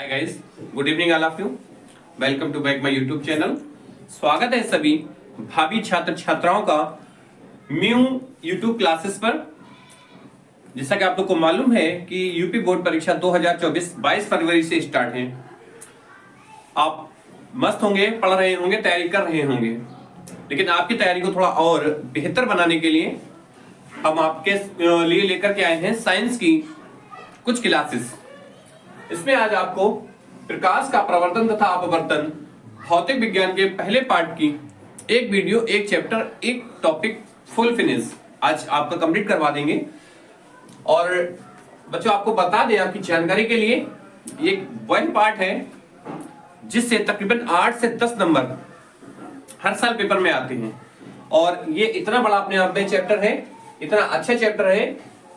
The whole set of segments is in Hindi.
Hi guys, good evening all of you. Welcome to back my YouTube channel. स्वागत है सभी भावी छात्र छात्राओं का म्यू यूट्यूब क्लासेस पर। जैसा कि आप लोग को मालूम है कि यूपी बोर्ड परीक्षा 2024 22 फरवरी से स्टार्ट है। आप मस्त होंगे, पढ़ रहे होंगे, तैयारी कर रहे होंगे, लेकिन आपकी तैयारी को थोड़ा और बेहतर बनाने के लिए हम आपके लिए लेकर के आए हैं साइंस की कुछ क्लासेस। इसमें आज आपको प्रकाश का प्रवर्तन तथा अपवर्तन भौतिक विज्ञान के पहले पार्ट की एक वीडियो, एक चैप्टर, एक टॉपिक फुल फिनिश आज आपका कंप्लीट करवा देंगे। और बच्चों, आपको बता दें आपकी जानकारी के लिए, ये वन पार्ट है जिससे तकरीबन 8 से 10 नंबर हर साल पेपर में आते हैं। और ये इतना बड़ा अपने आप में चैप्टर है, इतना अच्छा चैप्टर है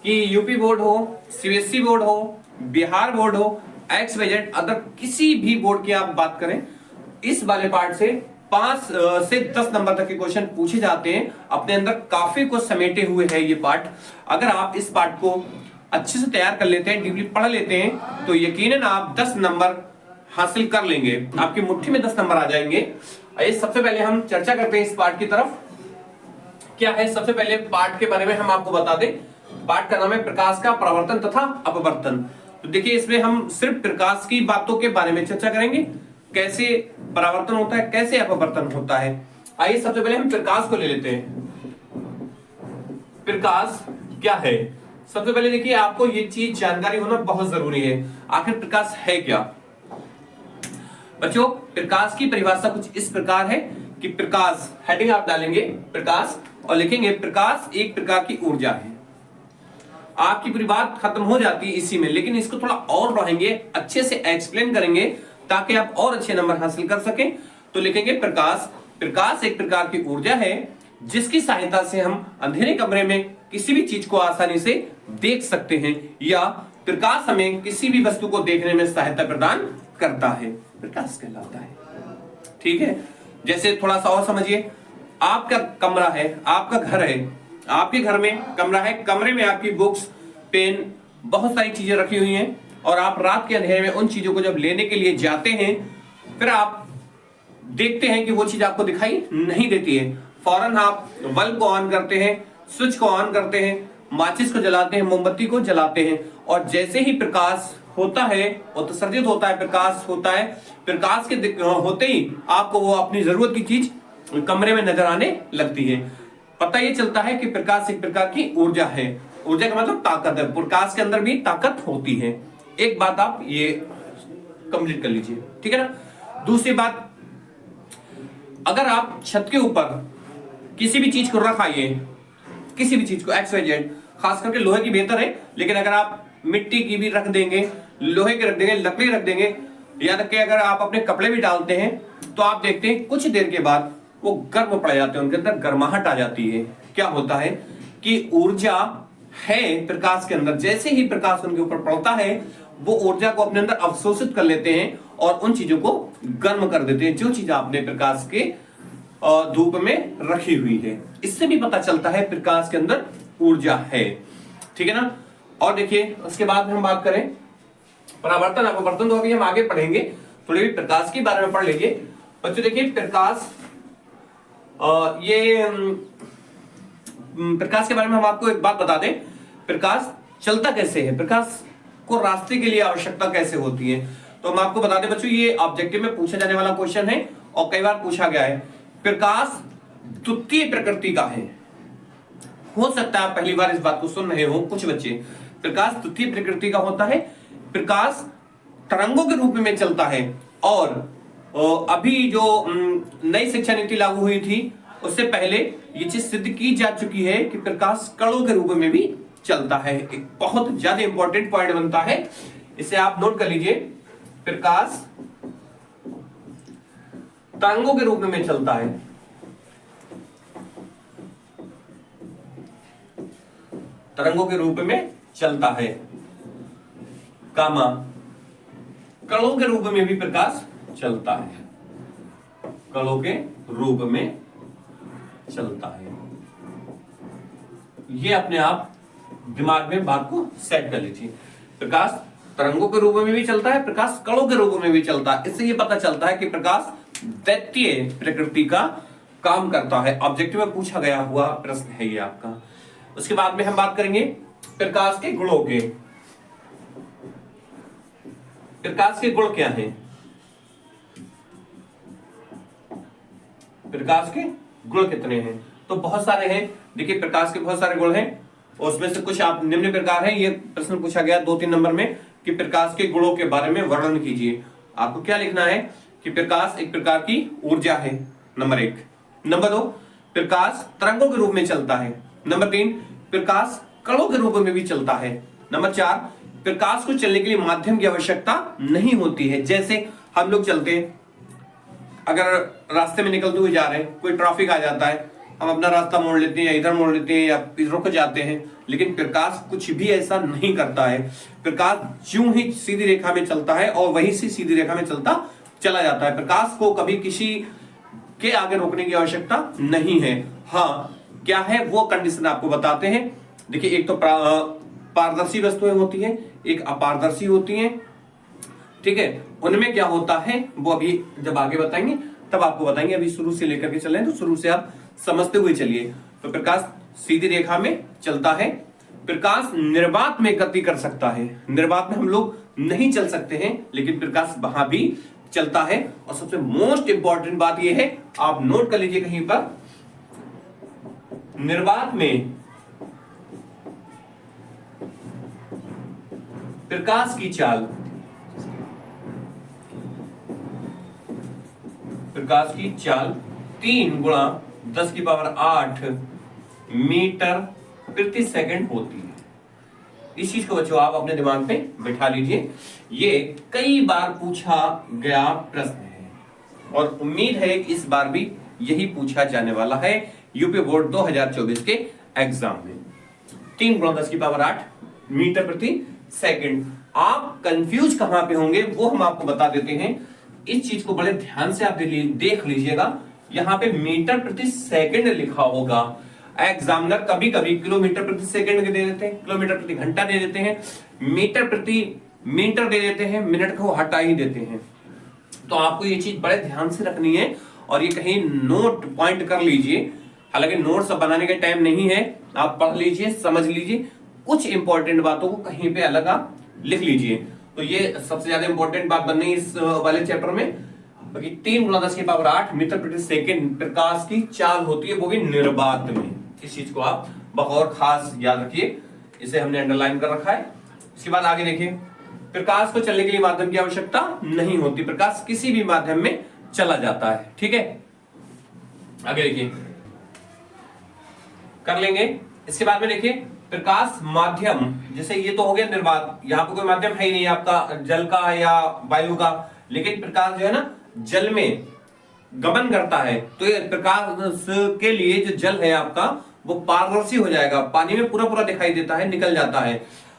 कि यूपी बोर्ड हो, सीबीएसई बोर्ड हो, बिहार बोर्ड हो, एक्स वाई जेड अदर किसी भी बोर्ड की आप बात करें, इस वाले पार्ट से 5 से 10 नंबर तक के क्वेश्चन पूछे जाते हैं। अपने अंदर काफी कुछ समेटे हुए है ये पार्ट। अगर आप इस पार्ट को अच्छे से तैयार कर लेते हैं, डीपली पढ़ लेते हैं, तो यकीनन आप 10 नंबर हासिल कर लेंगे। आपकी मुट्ठी में 10 नंबर आ जाएंगे। आइए सबसे पहले हम चर्चा करते हैं इस पार्ट की तरफ। क्या है, सबसे पहले पार्ट के बारे में हम आपको बता दें। पार्ट का नाम है प्रकाश का परावर्तन तथा अपवर्तन। तो देखिए, इसमें हम सिर्फ प्रकाश की बातों के बारे में चर्चा करेंगे, कैसे परावर्तन होता है, कैसे अपवर्तन होता है। आइए सबसे पहले हम प्रकाश को ले लेते हैं। प्रकाश क्या है? सबसे पहले देखिए, आपको ये चीज जानकारी होना बहुत जरूरी है। आखिर प्रकाश है क्या? बच्चों, प्रकाश की परिभाषा कुछ इस प्रकार है कि प्रकाश, हेडिंग आप डालेंगे प्रकाश और लिखेंगे प्रकाश एक प्रकार की ऊर्जा है। आपकी पूरी बात खत्म हो जाती है इसी में, लेकिन इसको थोड़ा और बढ़ाएंगे, अच्छे से एक्सप्लेन करेंगे ताकि आप और अच्छे नंबर हासिल कर सकें। तो लिखेंगे प्रकाश, प्रकाश एक प्रकार की ऊर्जा है जिसकी सहायता से हम अंधेरे कमरे में किसी भी चीज को आसानी से देख सकते हैं, या प्रकाश हमें किसी भी वस्तु को देखने में सहायता प्रदान करता है, प्रकाश कहलाता है। ठीक है, जैसे थोड़ा सा और समझिए। आपका कमरा है, आपका घर है, आपके घर में कमरा है, कमरे में आपकी बुक्स, पेन, बहुत सारी चीजें रखी हुई हैं, और आप रात के अंधेरे में उन चीजों को जब लेने के लिए जाते हैं, फिर आप देखते हैं कि वो चीज आपको दिखाई नहीं देती है। फौरन आप बल्ब को ऑन करते हैं, स्विच को ऑन करते हैं, माचिस को जलाते हैं, मोमबत्ती को जलाते हैं, और जैसे ही प्रकाश होता है, उत्सर्जित होता है, प्रकाश होता है, प्रकाश के होते ही आपको वो अपनी जरूरत की चीज कमरे में नजर आने लगती है। पता ये चलता है कि प्रकाश एक प्रकार की ऊर्जा है। ऊर्जा का मतलब ताकत है। प्रकाश के अंदर भी ताकत होती है। एक बात आप ये कंप्लीट कर लीजिए, ठीक है ना। दूसरी बात, अगर आप छत के ऊपर किसी भी चीज को रखाइए, किसी भी चीज को, एक्स वाई जेड, खास करके लोहे की बेहतर है, लेकिन अगर आप मिट्टी की भी रख देंगे, लोहे की रख देंगे, लकड़ी रख देंगे, या तक कि अगर आप अपने कपड़े भी डालते हैं, तो आप देखते हैं कुछ देर के बाद वो गर्म पड़ जाते हैं, उनके अंदर गर्माहट आ जाती है। क्या होता है कि ऊर्जा है प्रकाश के अंदर, जैसे ही प्रकाश उनके ऊपर पड़ता है, वो ऊर्जा को अपने अंदर अवशोषित कर लेते हैं और उन चीजों को गर्म कर देते हैं, जो चीज आपने प्रकाश के धूप में रखी हुई है। इससे भी पता चलता है प्रकाश के अंदर ऊर्जा है, ठीक है ना। और देखिए, उसके बाद हम बात करें परावर्तन अपवर्तन, तो अभी हम आगे पढ़ेंगे, थोड़ी भी प्रकाश के बारे में पढ़ लीजिए। बच्चों देखिए, प्रकाश, ये प्रकाश के बारे में हम आपको एक बात बता दें। प्रकाश चलता कैसे है, प्रकाश को रास्ते के लिए आवश्यकता कैसे होती है, तो हम आपको बता दें बच्चों, ये ऑब्जेक्टिव में पूछा जाने वाला क्वेश्चन है और कई बार पूछा गया है। प्रकाश द्वितीय प्रकृति का है। हो सकता है आप पहली बार इस बात को सुन रहे हो कुछ बच्चे। प्रकाश द्वितीय प्रकृति का होता है। प्रकाश तरंगों के रूप में चलता है, और अभी जो नई शिक्षा नीति लागू हुई थी, उससे पहले ये चीज सिद्ध की जा चुकी है कि प्रकाश कणों के रूप में भी चलता है। एक बहुत ज्यादा इंपॉर्टेंट पॉइंट बनता है, इसे आप नोट कर लीजिए। प्रकाश तरंगों के रूप में चलता है, तरंगों के रूप में चलता है, कामा कणों के रूप में भी प्रकाश चलता है, कणों के रूप में चलता है। ये अपने आप दिमाग में बात को सेट कर लीजिए। प्रकाश तरंगों के रूप में भी चलता है, प्रकाश कणों के रूप में भी चलता है। इससे ये पता चलता है कि प्रकाश दैत्य प्रकृति का काम करता है। ऑब्जेक्टिव में पूछा गया हुआ प्रश्न है ये आपका। उसके बाद में हम बात करेंगे प्रकाश के गुणों के। प्रकाश के गुण क्या हैं? प्रकाश के गुण कितने हैं? तो बहुत सारे हैं। देखिए प्रकाश के बहुत सारे गुण हैं और उसमें से कुछ आप निम्न प्रकार है। ये प्रश्न पूछा गया 2-3 नंबर में कि प्रकाश के गुणों के बारे में वर्णन कीजिए। आपको क्या लिखना है कि प्रकाश एक प्रकार की ऊर्जा है, नंबर 1। नंबर 2, प्रकाश तरंगों के रूप में चलता है। नंबर 3, प्रकाश कणों के रूप में भी चलता है। नंबर 4, प्रकाश को चलने के लिए माध्यम की आवश्यकता नहीं होती है। जैसे हम लोग चलते हैं, अगर रास्ते में निकलते हुए जा रहे हैं, कोई ट्रैफिक आ जाता है, हम अपना रास्ता मोड़ लेते हैं या इधर मोड़ लेते हैं या रुक जाते हैं, लेकिन प्रकाश कुछ भी ऐसा नहीं करता है। प्रकाश यूं ही सीधी रेखा में चलता है और वहीं से सीधी रेखा में चलता चला जाता है। प्रकाश को कभी किसी के आगे रोकने की आवश्यकता नहीं है। हाँ, क्या है वो कंडीशन आपको बताते हैं। देखिए एक तो पारदर्शी वस्तुएं होती हैं, एक अपारदर्शी होती हैं, ठीक है। उनमें क्या होता है वो अभी जब आगे बताएंगे तब आपको बताएंगे। अभी शुरू से लेकर के चलें तो शुरू से आप समझते हुए चलिए। तो प्रकाश सीधी रेखा में चलता है। प्रकाश निर्वात में गति कर सकता है। निर्वात में हम लोग नहीं चल सकते हैं, लेकिन प्रकाश वहां भी चलता है। और सबसे मोस्ट इंपॉर्टेंट बात यह है, आप नोट कर लीजिए कहीं पर, निर्वात में प्रकाश की चाल, प्रकाश की चाल 3 गुणा 10 की पावर 8 मीटर प्रति सेकंड होती है। इस चीज को बच्चों आप अपने दिमाग में बिठा लीजिए। ये कई बार पूछा गया प्रश्न है और उम्मीद है कि इस बार भी यही पूछा जाने वाला है यूपी बोर्ड 2024 के एग्जाम में। 3 गुणा 10 की पावर 8 मीटर प्रति सेकंड। आप कंफ्यूज कहां पे होंगे वो हम आपको बता देते हैं। इस चीज को बड़े ध्यान से आप देख लीजिएगा। यहां पे मीटर प्रति सेकंड लिखा होगा। एग्जामिनर कभी कभी किलोमीटर प्रति सेकंड दे देते हैं, किलोमीटर प्रति घंटा दे देते हैं, मीटर प्रति मीटर दे देते हैं, मिनट को हटा ही देते हैं। तो आपको ये चीज बड़े ध्यान से रखनी है और ये कहीं नोट पॉइंट कर लीजिए। हालांकि नोट्स बनाने का टाइम नहीं है, आप पढ़ लीजिए, समझ लीजिए, कुछ इंपॉर्टेंट बातों को कहीं पे अलग आप लिख लीजिए। तो ये सबसे ज्यादा इंपॉर्टेंट बात बननी इस वाले चैप्टर में। बाकी 3 गुणा 10 की पावर 8 मीटर प्रति सेकंड प्रकाश की चाल होती है, वो भी निर्वात में। इस चीज को आप बगौर खास याद रखिए, इसे हमने अंडरलाइन कर रखा है। इसके बाद आगे देखिए, प्रकाश को चलने के लिए माध्यम की आवश्यकता नहीं होती। प्रकाश किसी भी माध्यम में चला जाता है, ठीक है। आगे देखिए, कर लेंगे। इसके बाद में देखिए प्रकाश माध्यम, जैसे ये तो हो गया निर्वात, यहाँ पे कोई माध्यम है ही नहीं आपका जल का या वायु का, लेकिन प्रकाश जो है ना जल में गमन करता है। तो ये प्रकाश के लिए जो जल है आपका वो पारदर्शी हो जाएगा, पानी में पूरा पूरा दिखाई देता है, निकल जाता है।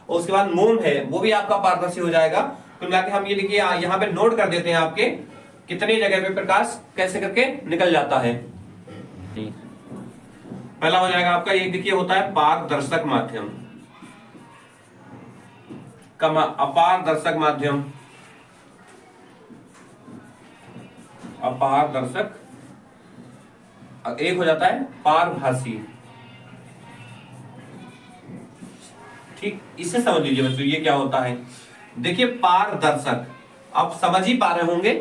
और उसके बाद मोम है वो भी आपका पारदर्शी हो जाएगा। तो जाके हम ये देखिए यहाँ पे नोट कर देते हैं आपके कितनी जगह पे प्रकाश कैसे करके निकल जाता है। पहला हो जाएगा आपका, ये देखिए होता है पारदर्शक माध्यम, अपारदर्शक माध्यम, अपारदर्शक, एक हो जाता है पारभासी। ठीक, इससे समझ लीजिए बच्चों ये क्या होता है। देखिए पारदर्शक, आप समझ ही पा रहे होंगे,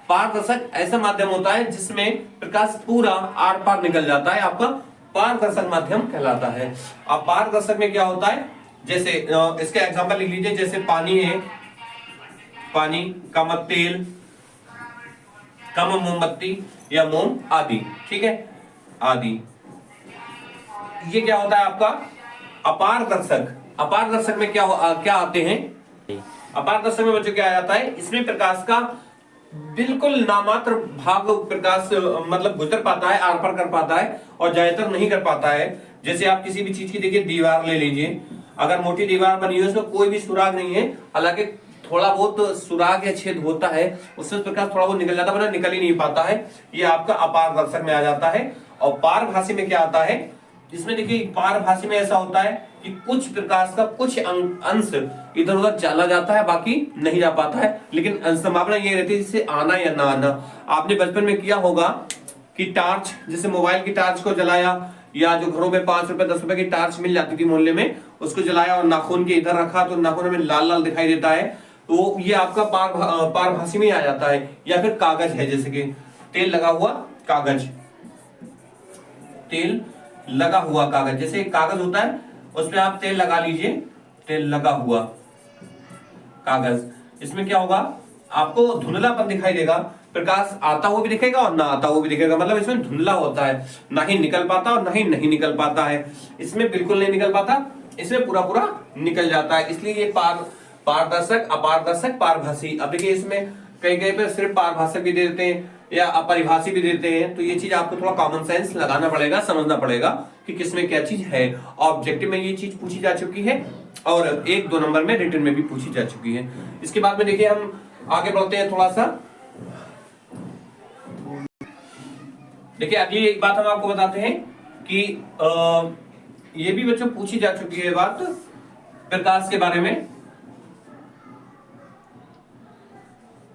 पारदर्शक ऐसा माध्यम होता है जिसमें प्रकाश पूरा आर पार निकल जाता है, आपका पारदर्शक माध्यम कहलाता है। अब पारदर्शक में क्या होता है, जैसे इसके एग्जांपल लिख लीजिए, जैसे पानी है, पानी, कम तेल, कम मोमबत्ती या मोम आदि, ठीक है, आदि। ये क्या होता है आपका अपारदर्शक। अपारदर्शक में क्या आते हैं, अपारदर्शक में बच्चों क्या आ जाता है, इसमें प्रकाश का बिल्कुल नामात्र भाग प्रकाश मतलब गुजर पाता है, आर पार कर पाता है और ज्यादातर नहीं कर पाता है। जैसे आप किसी भी चीज की देखिए दीवार ले लीजिए, अगर मोटी दीवार बनी है उसमें कोई भी सुराग नहीं है, हालांकि थोड़ा बहुत सुराग या छेद होता है, उससे प्रकाश थोड़ा बहुत निकल जाता है, निकल ही नहीं पाता है, ये आपका अपारदर्शक में आ जाता है। और पारभासी में क्या आता है, इसमें देखिए पारभासी में ऐसा होता है कि कुछ प्रकाश का कुछ अंश इधर उधर चला जाता है, बाकी नहीं जा पाता है, लेकिन संभावना ये रहती है जिससे आना या ना आना। आपने बचपन में किया होगा कि टार्च, जैसे मोबाइल की टार्च को जलाया, या जो घरों में 5 रुपए 10 रुपए की टार्च मिल जाती थी मोहल्ले में, उसको जलाया और नाखून के इधर रखा तो नाखून में लाल लाल दिखाई देता है, तो ये आपका पारभासी में आ जाता है। या फिर कागज है, जैसे कि तेल लगा हुआ कागज, तेल लगा हुआ कागज, जैसे एक कागज होता है उस पर आप तेल लगा लीजिए, तेल लगा हुआ कागज, इसमें क्या होगा, आपको धुंधलापन दिखाई देगा, प्रकाश आता हुआ भी दिखेगा और ना आता हुआ भी दिखेगा, मतलब इसमें धुंधला होता है, ना ही निकल पाता और ना ही नहीं निकल पाता है। इसमें बिल्कुल नहीं निकल पाता, इसमें पूरा पूरा निकल जाता है, इसलिए ये पारदर्शक, अपारदर्शक, पारभासी। अब देखिए इसमें कई कई पे सिर्फ पारभाषक भी दे देते हैं या अपरिभाषी भी देते हैं, तो ये चीज आपको थोड़ा कॉमन सेंस लगाना पड़ेगा, समझना पड़ेगा कि किसमें क्या चीज है। ऑब्जेक्टिव में ये चीज पूछी जा चुकी है और 1-2 नंबर में रिटन में भी पूछी जा चुकी है। इसके बाद में देखिए हम आगे बढ़ते हैं थोड़ा सा। देखिए अगली एक बात हम आपको बताते हैं कि ये भी बच्चों पूछी जा चुकी है बात प्रकाश के बारे में।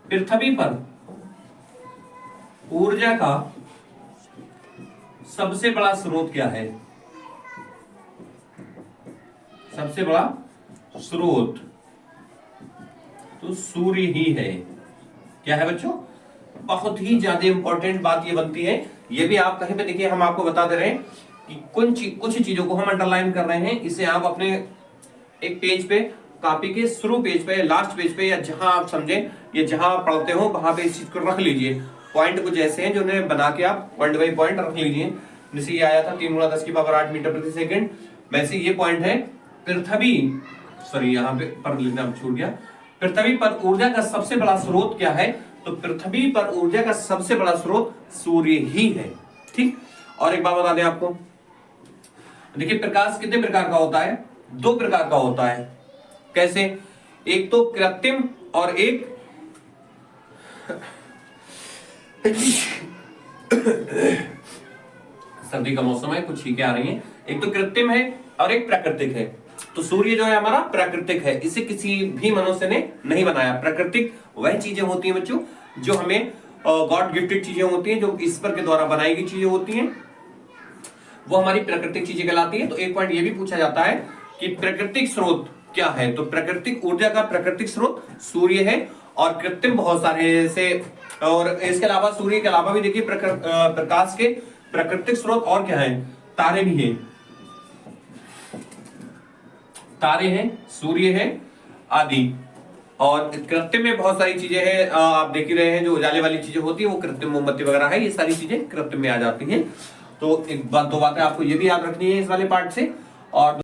पृथ्वी पर ऊर्जा का सबसे बड़ा स्रोत क्या है? सबसे बड़ा स्रोत तो सूर्य ही है। क्या है बच्चों? बहुत ही ज्यादा इंपॉर्टेंट बात ये बनती है। ये भी आप कहीं पे देखिए हम आपको बता दे रहे हैं कि कुछ चीजों को हम अंडरलाइन कर रहे हैं, इसे आप अपने एक पेज पे, कॉपी के शुरू पेज पे, लास्ट पेज पे, या जहां आप समझे या जहां आप पढ़ते हो वहां पे इस चीज को रख लीजिए। पॉइंट कुछ ऐसे हैं जो उन्हें बना के आप पॉइंट बाई पॉइंट रख लीजिए। जैसे ये आया था 3 × 10⁸ मीटर प्रति सेकंड, वैसे ये पॉइंट है पृथ्वी, सॉरी यहाँ पे पर लिखना छूट गया, पृथ्वी पर ऊर्जा का सबसे बड़ा स्रोत क्या है? तो पृथ्वी पर ऊर्जा का सबसे बड़ा स्रोत सूर्य ही है। ठीक, और एक बात बता दें आपको, देखिए प्रकाश कितने प्रकार का होता है? 2 प्रकार का होता है। कैसे? एक तो कृत्रिम और एक सर्दी का मौसम है, कुछ छींकें आ रही हैं। एक तो कृत्रिम है और एक प्राकृतिक है। तो सूर्य जो है हमारा प्राकृतिक है, इसे किसी भी मनुष्य ने नहीं बनाया। प्राकृतिक वह चीजें होती हैं बच्चों जो हमें गॉड गिफ्टेड चीजें होती हैं, जो ईश्वर के द्वारा बनाई गई चीजें होती हैं, वो हमारी प्राकृतिक चीजें कहलाती है। तो एक पॉइंट ये भी पूछा जाता है कि प्राकृतिक स्रोत क्या है? तो प्राकृतिक ऊर्जा का प्राकृतिक स्रोत सूर्य है, और कृत्रिम बहुत सारे ऐसे, और इसके अलावा सूर्य के अलावा भी देखिए प्रकाश के प्राकृतिक स्रोत और क्या है? तारे भी हैं, तारे हैं, सूर्य है आदि। और कृत्रिम में बहुत सारी चीजें हैं, आप देख ही रहे हैं, जो उजाले वाली चीजें होती है वो कृत्रिम मोमबत्ती वगैरह है, ये सारी चीजें कृत्रिम में आ जाती हैं। तो 1-2 बातें आपको ये भी याद रखनी है इस वाले पार्ट से। और